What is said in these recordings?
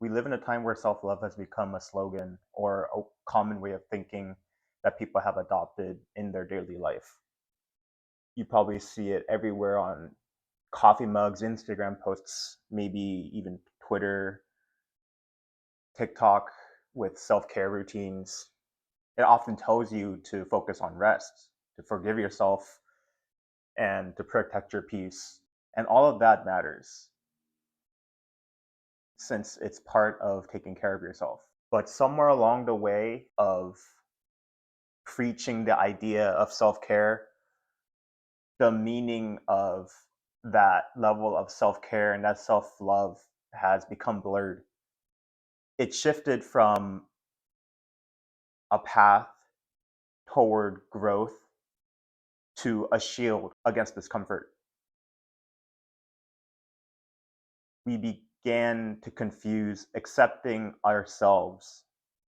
We live in a time where self love has become a slogan or a common way of thinking that people have adopted in their daily life. You probably see it everywhere on coffee mugs, Instagram posts, maybe even Twitter, TikTok with self care routines. It often tells you to focus on rest, to forgive yourself, and to protect your peace. And all of that matters since it's part of taking care of yourself. But somewhere along the way of preaching the idea of self care, the meaning of that level of self care and that self love has become blurred. It shifted from a path toward growth to a shield against discomfort. We began to confuse accepting ourselves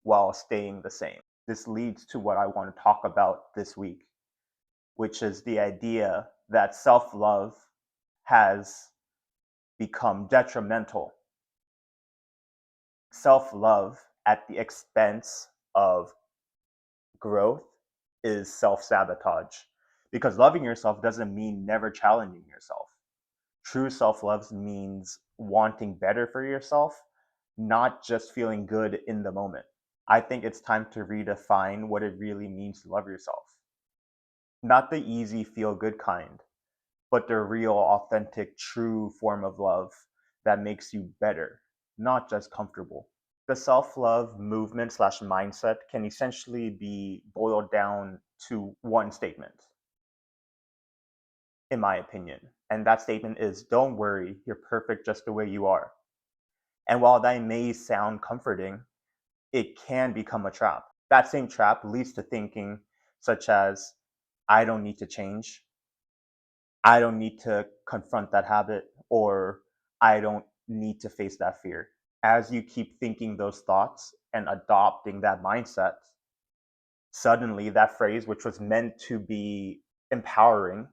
while staying the same. This leads to what I want to talk about this week, which is the idea that self love has become detrimental. Self love at the expense of growth is self sabotage. Because loving yourself doesn't mean never challenging yourself. True self love means wanting better for yourself, not just feeling good in the moment. I think it's time to redefine what it really means to love yourself. Not the easy, feel good kind, but the real, authentic, true form of love that makes you better, not just comfortable. The self love movement slash mindset can essentially be boiled down to one statement, in my opinion. And that statement is don't worry, you're perfect just the way you are. And while that may sound comforting, it can become a trap. That same trap leads to thinking such as, I don't need to change, I don't need to confront that habit, or I don't need to face that fear. As you keep thinking those thoughts and adopting that mindset, suddenly that phrase, which was meant to be empowering,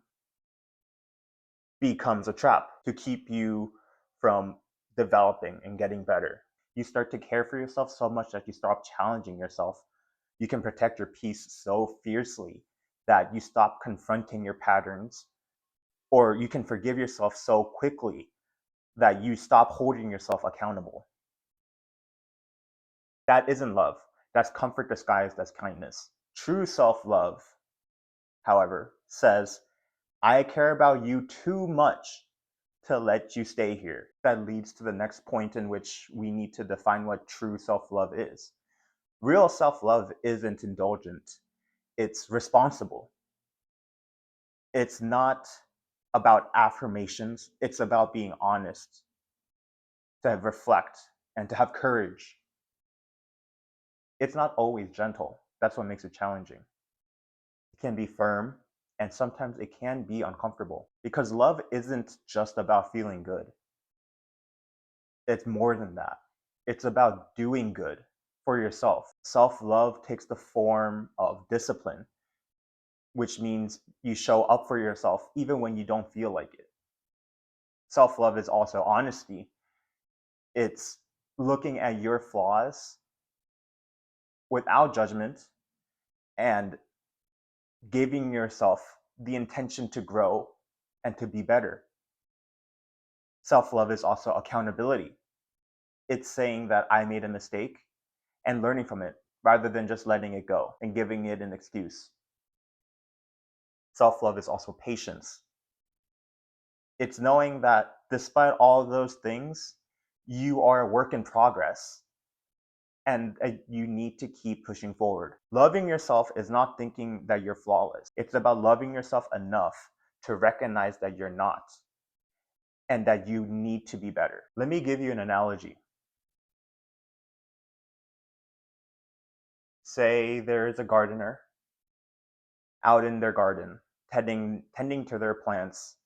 becomes a trap to keep you from developing and getting better. You start to care for yourself so much that you stop challenging yourself. You can protect your peace so fiercely that you stop confronting your patterns, or you can forgive yourself so quickly that you stop holding yourself accountable. That isn't love. That's comfort disguised as kindness. True self love, however, says, I care about you too much to let you stay here. That leads to the next point in which we need to define what true self love is. Real self love isn't indulgent, it's responsible. It's not about affirmations, it's about being honest, to reflect, and to have courage. It's not always gentle. That's what makes it challenging. It can be firm, and sometimes it can be uncomfortable because love isn't just about feeling good. It's more than that. It's about doing good for yourself. Self love takes the form of discipline, which means you show up for yourself even when you don't feel like it. Self love is also honesty. It's looking at your flaws without judgment and giving yourself the intention to grow and to be better. Self love is also accountability. It's saying that I made a mistake and learning from it rather than just letting it go and giving it an excuse. Self love is also patience. It's knowing that despite all of those things, you are a work in progress and you need to keep pushing forward. Loving yourself is not thinking that you're flawless. It's about loving yourself enough to recognize that you're not and that you need to be better. Let me give you an analogy. Say there is a gardener out in their garden tending to their plants,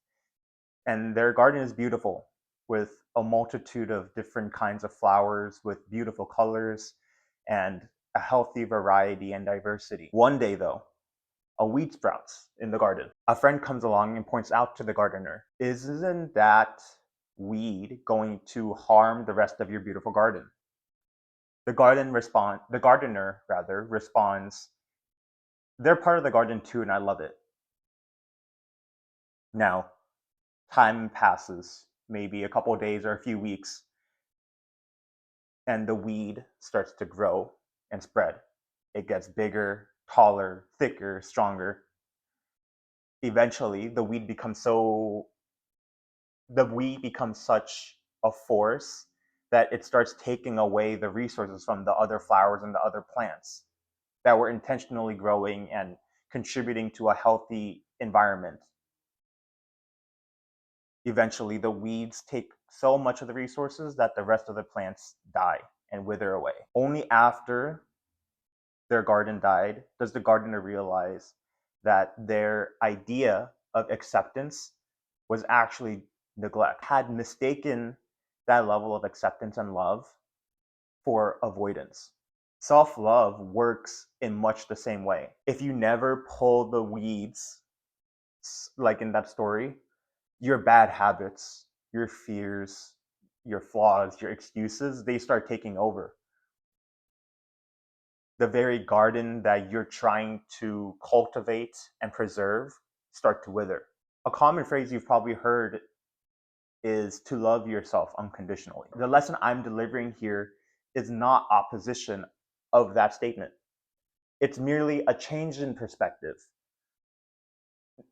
and their garden is beautiful with a multitude of different kinds of flowers with beautiful colors and a healthy variety and diversity. One day, though, a weed sprouts in the garden. A friend comes along and points out to the gardener, isn't that weed going to harm the rest of your beautiful garden? The gardener rather responds, they're part of the garden too, and I love it. Now, time passes, maybe a couple of days or a few weeks, and the weed starts to grow and spread. It gets bigger, taller, thicker, stronger. Eventually, the weed becomes such a force that it starts taking away the resources from the other flowers and the other plants that were intentionally growing and contributing to a healthy environment. Eventually, the weeds take so much of the resources that the rest of the plants die and wither away. Only after their garden died does the gardener realize that their idea of acceptance was actually neglect, had mistaken that level of acceptance and love for avoidance. Self love works in much the same way. If you never pull the weeds, like in that story, your bad habits, your fears, your flaws, your excuses, they start taking over. The very garden that you're trying to cultivate and preserve start to wither. A common phrase you've probably heard is to love yourself unconditionally. The lesson I'm delivering here is not opposition of that statement. It's merely a change in perspective.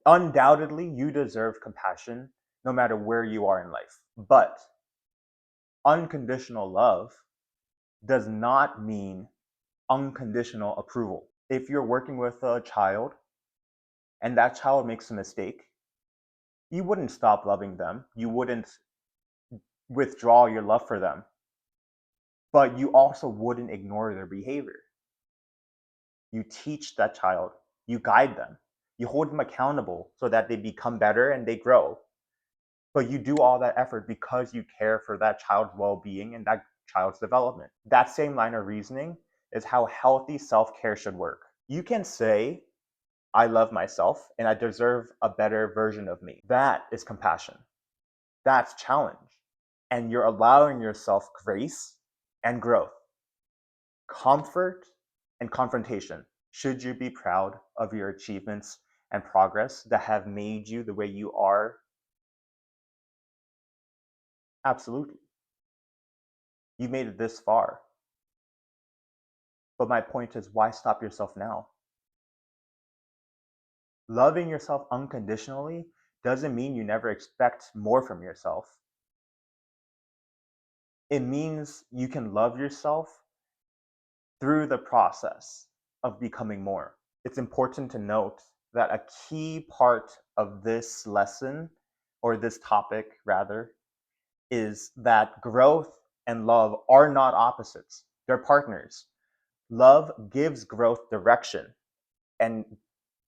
Undoubtedly, you deserve compassion no matter where you are in life. But unconditional love does not mean unconditional approval. If you're working with a child and that child makes a mistake, you wouldn't stop loving them. You wouldn't withdraw your love for them. But you also wouldn't ignore their behavior. You teach that child, you guide them, you hold them accountable so that they become better and they grow. But you do all that effort because you care for that child's well being and that child's development. That same line of reasoning is how healthy self care should work. You can say, I love myself and I deserve a better version of me. That is compassion. That's challenge. And you're allowing yourself grace and growth, comfort and confrontation. Should you be proud of your achievements and progress that have made you the way you are? Absolutely. You made it this far. But my point is, why stop yourself now? Loving yourself unconditionally doesn't mean you never expect more from yourself. It means you can love yourself through the process of becoming more. It's important to note that a key part of this lesson, or this topic rather, is that growth and love are not opposites, they're partners. Love gives growth direction, and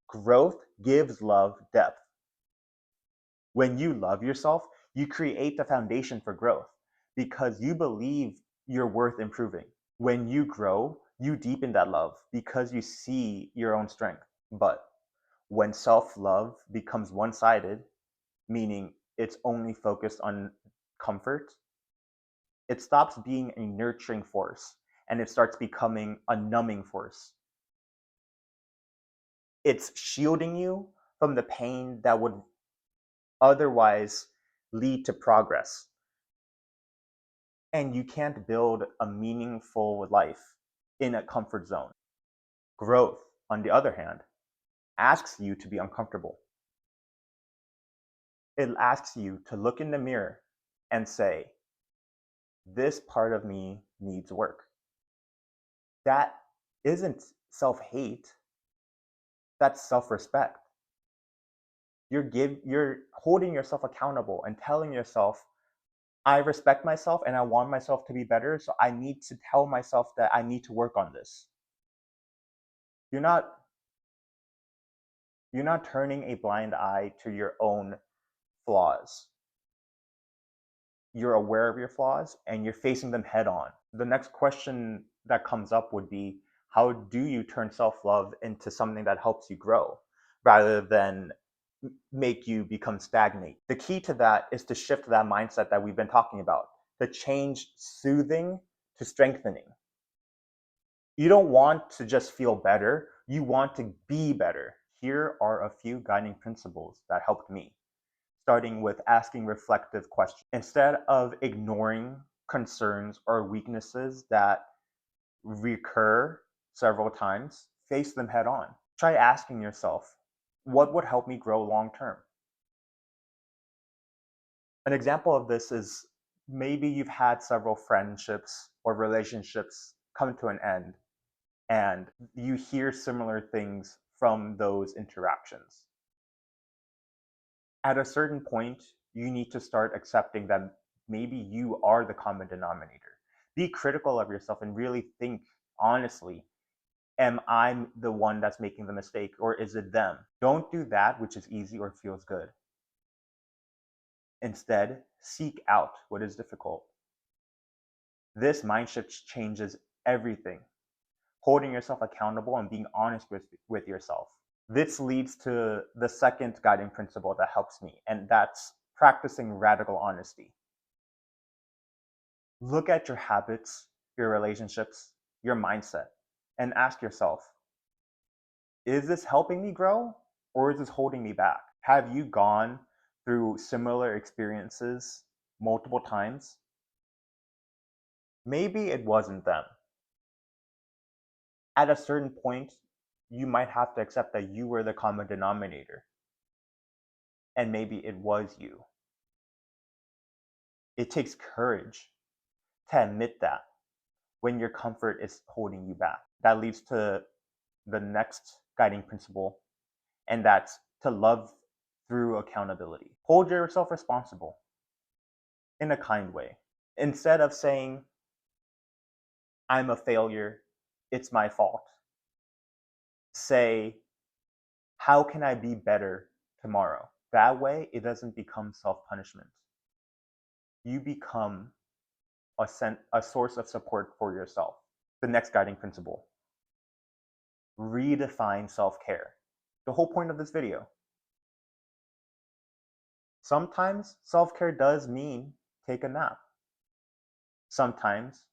growth gives love depth. When you love yourself, you create the foundation for growth because you believe you're worth improving. When you grow, you deepen that love because you see your own strength. But when self love becomes one sided, meaning it's only focused on comfort, it stops being a nurturing force and it starts becoming a numbing force. It's shielding you from the pain that would otherwise lead to progress. And you can't build a meaningful life in a comfort zone. Growth, on the other hand, asks you to be uncomfortable. It asks you to look in the mirror and say, this part of me needs work. That isn't self hate, that's self respect. You're holding yourself accountable and telling yourself, I respect myself and I want myself to be better, so I need to tell myself that I need to work on this. You're not you're not turning a blind eye to your own flaws. You're aware of your flaws and you're facing them head on. The next question that comes up would be, how do you turn self-love into something that helps you grow rather than make you become stagnate? The key to that is to shift that mindset that we've been talking about, to change soothing to strengthening. You don't want to just feel better, you want to be better. Here are a few guiding principles that helped me, starting with asking reflective questions. Instead of ignoring concerns or weaknesses that recur several times, face them head on. Try asking yourself, what would help me grow long term? An example of this is maybe you've had several friendships or relationships come to an end, and you hear similar things from those interactions. At a certain point, you need to start accepting that maybe you are the common denominator. Be critical of yourself and really think honestly, am I the one that's making the mistake or is it them? Don't do that which is easy or feels good. Instead, seek out what is difficult. This mind shift changes everything. Holding yourself accountable and being honest with yourself. This leads to the second guiding principle that helps me, and that's practicing radical honesty. Look at your habits, your relationships, your mindset, and ask yourself, is this helping me grow or is this holding me back? Have you gone through similar experiences multiple times? Maybe it wasn't them. At a certain point, you might have to accept that you were the common denominator, and maybe it was you. It takes courage to admit that when your comfort is holding you back. That leads to the next guiding principle, and that's to love through accountability. Hold yourself responsible in a kind way. Instead of saying, I'm a failure, it's my fault, say, how can I be better tomorrow? That way, it doesn't become self punishment. You become a source of support for yourself. The next guiding principle, redefine self care. The whole point of this video. Sometimes self care does mean take a nap. Sometimes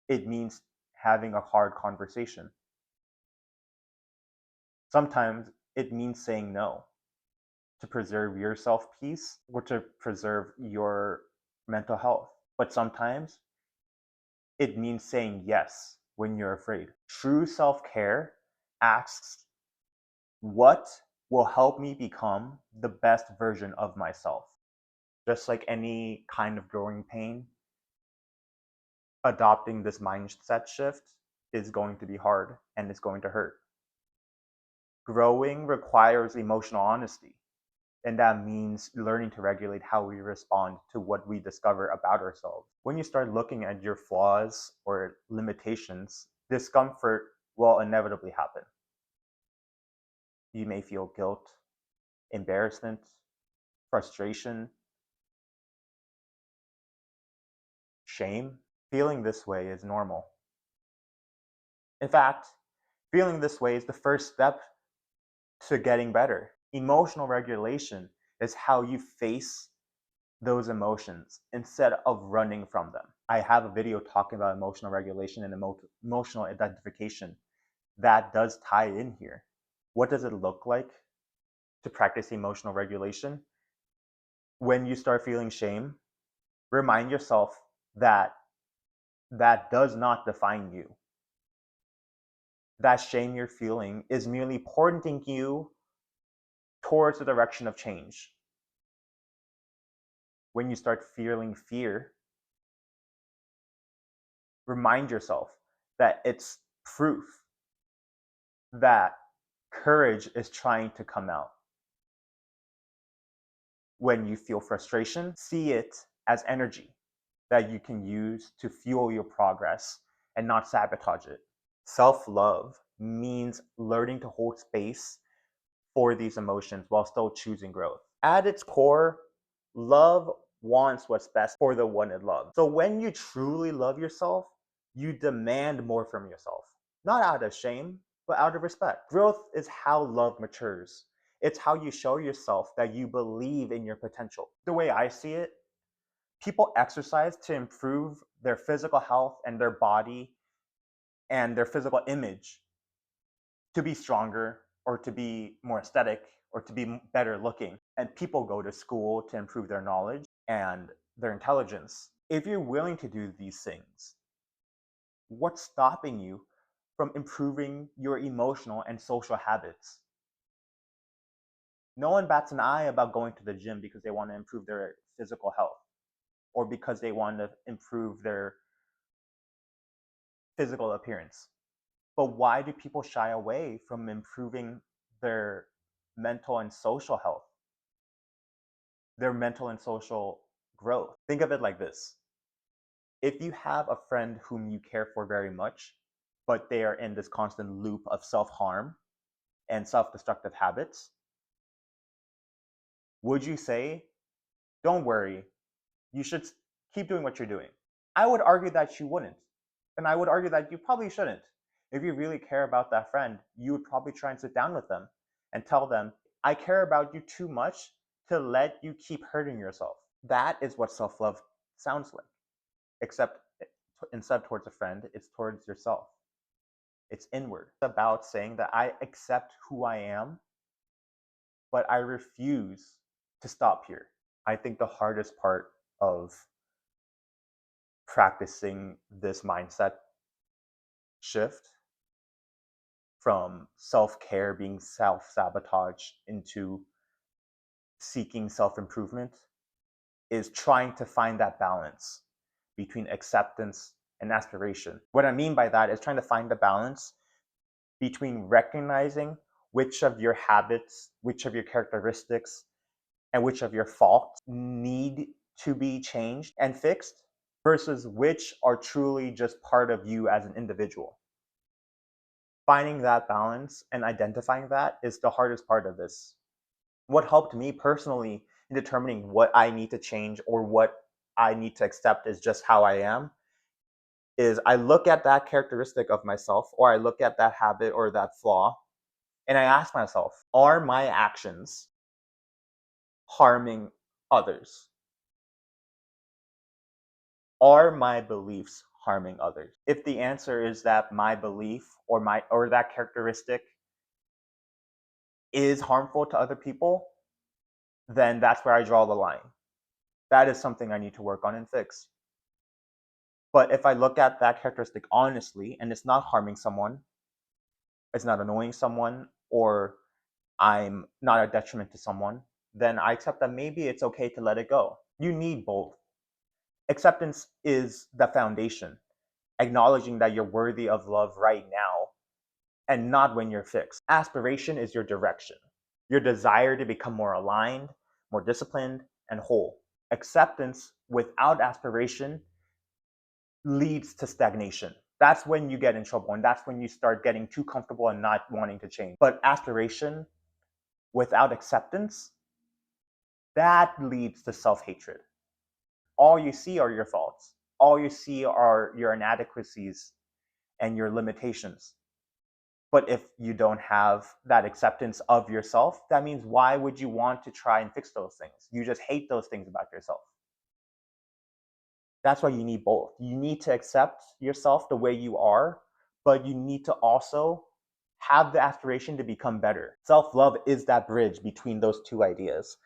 it means having a hard conversation. Sometimes it means saying no to preserve your self peace or to preserve your mental health. But sometimes it means saying yes when you're afraid. True self care asks, what will help me become the best version of myself? Just like any kind of growing pain, adopting this mindset shift is going to be hard and it's going to hurt. Growing requires emotional honesty, and that means learning to regulate how we respond to what we discover about ourselves. When you start looking at your flaws or limitations, discomfort will inevitably happen. You may feel guilt, embarrassment, frustration, shame. Feeling this way is normal. In fact, feeling this way is the first step to getting better. Emotional regulation is how you face those emotions instead of running from them. I have a video talking about emotional regulation and emotional identification that does tie in here. What does it look like to practice emotional regulation? When you start feeling shame, remind yourself that that does not define you. That shame you're feeling is merely pointing you towards the direction of change. When you start feeling fear, remind yourself that it's proof that courage is trying to come out. When you feel frustration, see it as energy that you can use to fuel your progress and not sabotage it. Self love means learning to hold space for these emotions while still choosing growth. At its core, love wants what's best for the one it loves. So when you truly love yourself, you demand more from yourself, not out of shame, but out of respect. Growth is how love matures. It's how you show yourself that you believe in your potential. The way I see it, people exercise to improve their physical health and their body and their physical image to be stronger or to be more aesthetic or to be better looking. And people go to school to improve their knowledge and their intelligence. If you're willing to do these things, what's stopping you from improving your emotional and social habits? No one bats an eye about going to the gym because they want to improve their physical health or because they want to improve their physical appearance. But why do people shy away from improving their mental and social health, their mental and social growth? Think of it like this. If you have a friend whom you care for very much, but they are in this constant loop of self harm and self destructive habits, would you say, don't worry, you should keep doing what you're doing? I would argue that you wouldn't. And I would argue that you probably shouldn't. If you really care about that friend, you would probably try and sit down with them and tell them, I care about you too much to let you keep hurting yourself. That is what self love sounds like. Except instead of towards a friend, it's towards yourself. It's inward. It's about saying that I accept who I am, but I refuse to stop here. I think the hardest part of practicing this mindset shift from self care being self sabotage into seeking self improvement is trying to find that balance between acceptance and aspiration. What I mean by that is trying to find the balance between recognizing which of your habits, which of your characteristics, and which of your faults need to be changed and fixed versus which are truly just part of you as an individual. Finding that balance and identifying that is the hardest part of this. What helped me personally in determining what I need to change or what I need to accept is just how I am is I look at that characteristic of myself or I look at that habit or that flaw and I ask myself, are my actions harming others? Are my beliefs harming others? If the answer is that my belief or that characteristic is harmful to other people, then that's where I draw the line. That is something I need to work on and fix. But if I look at that characteristic honestly and it's not harming someone, it's not annoying someone, or I'm not a detriment to someone, then I accept that maybe it's okay to let it go. You need both. Acceptance is the foundation, acknowledging that you're worthy of love right now and not when you're fixed. Aspiration is your direction, your desire to become more aligned, more disciplined, and whole. Acceptance without aspiration leads to stagnation. That's when you get in trouble, and that's when you start getting too comfortable and not wanting to change. But aspiration without acceptance, that leads to self hatred. All you see are your faults, all you see are your inadequacies and your limitations. But if you don't have that acceptance of yourself, that means why would you want to try and fix those things? You just hate those things about yourself. That's why you need both. You need to accept yourself the way you are, but you need to also have the aspiration to become better. Self love is that bridge between those two ideas.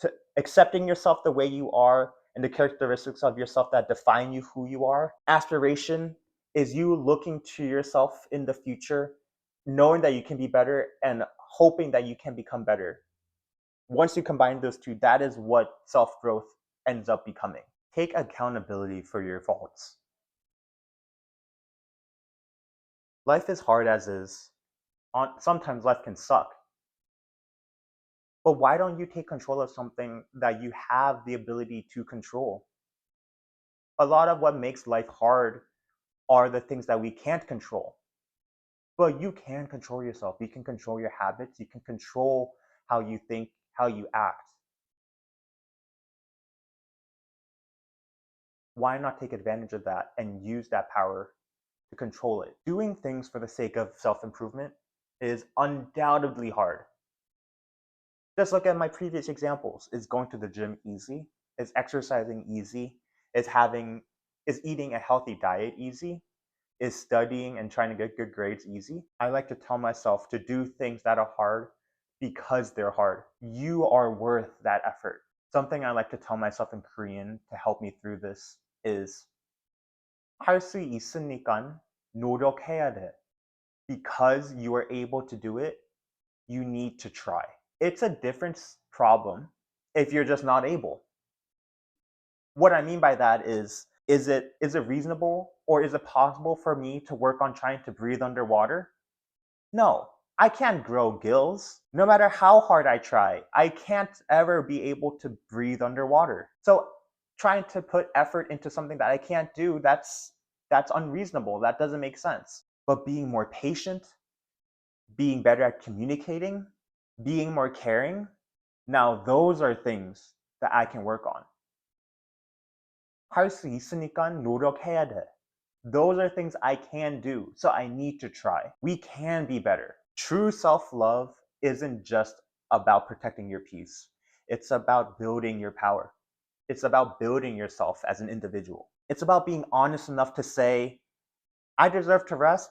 To accepting yourself the way you are and the characteristics of yourself that define you who you are. Aspiration is you looking to yourself in the future, knowing that you can be better and hoping that you can become better. Once you combine those two, that is what self growth ends up becoming. Take accountability for your faults. Life is hard as is. Sometimes life can suck. But why don't you take control of something that you have the ability to control? A lot of what makes life hard are the things that we can't control. But you can control yourself. You can control your habits. You can control how you think, how you act. Why not take advantage of that and use that power to control it? Doing things for the sake of self improvement is undoubtedly hard. Just look at my previous examples. Is going to the gym easy? Is exercising easy? Is eating a healthy diet easy? is studying and trying to get good grades easy? I like to tell myself to do things that are hard because they're hard. You are worth that effort. Something I like to tell myself in Korean to help me through this is 할 수 있으니까 노력해야 돼. Because you are able to do it, you need to try. It's a different problem if you're just not able. What I mean by that is it reasonable or is it possible for me to work on trying to breathe underwater? No, I can't grow gills. No matter how hard I try, I can't ever be able to breathe underwater. So trying to put effort into something that I can't do, that's unreasonable. That doesn't make sense. But being more patient, being better at communicating, being more caring, now those are things that I can work on. 할 수 있으니까 노력해야 돼. Those are things I can do, so I need to try. We can be better. True self-love isn't just about protecting your peace. It's about building your power. It's about building yourself as an individual. It's about being honest enough to say, I deserve to rest,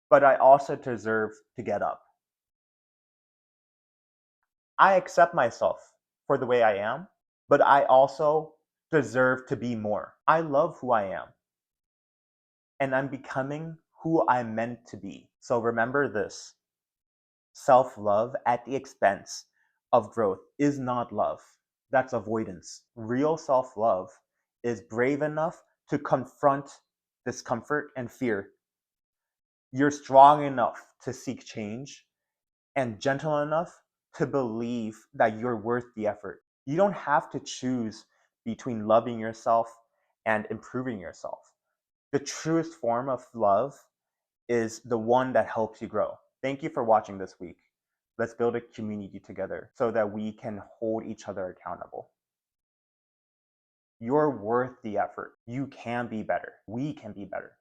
but I also deserve to get up. I accept myself for the way I am, but I also deserve to be more. I love who I am, and I'm becoming who I'm meant to be. So remember this: self love at the expense of growth is not love. That's avoidance. Real self love is brave enough to confront discomfort and fear. You're strong enough to seek change and gentle enough to believe that you're worth the effort. You don't have to choose between loving yourself and improving yourself. The truest form of love is the one that helps you grow. Thank you for watching this week. Let's build a community together so that we can hold each other accountable. You're worth the effort. You can be better. We can be better.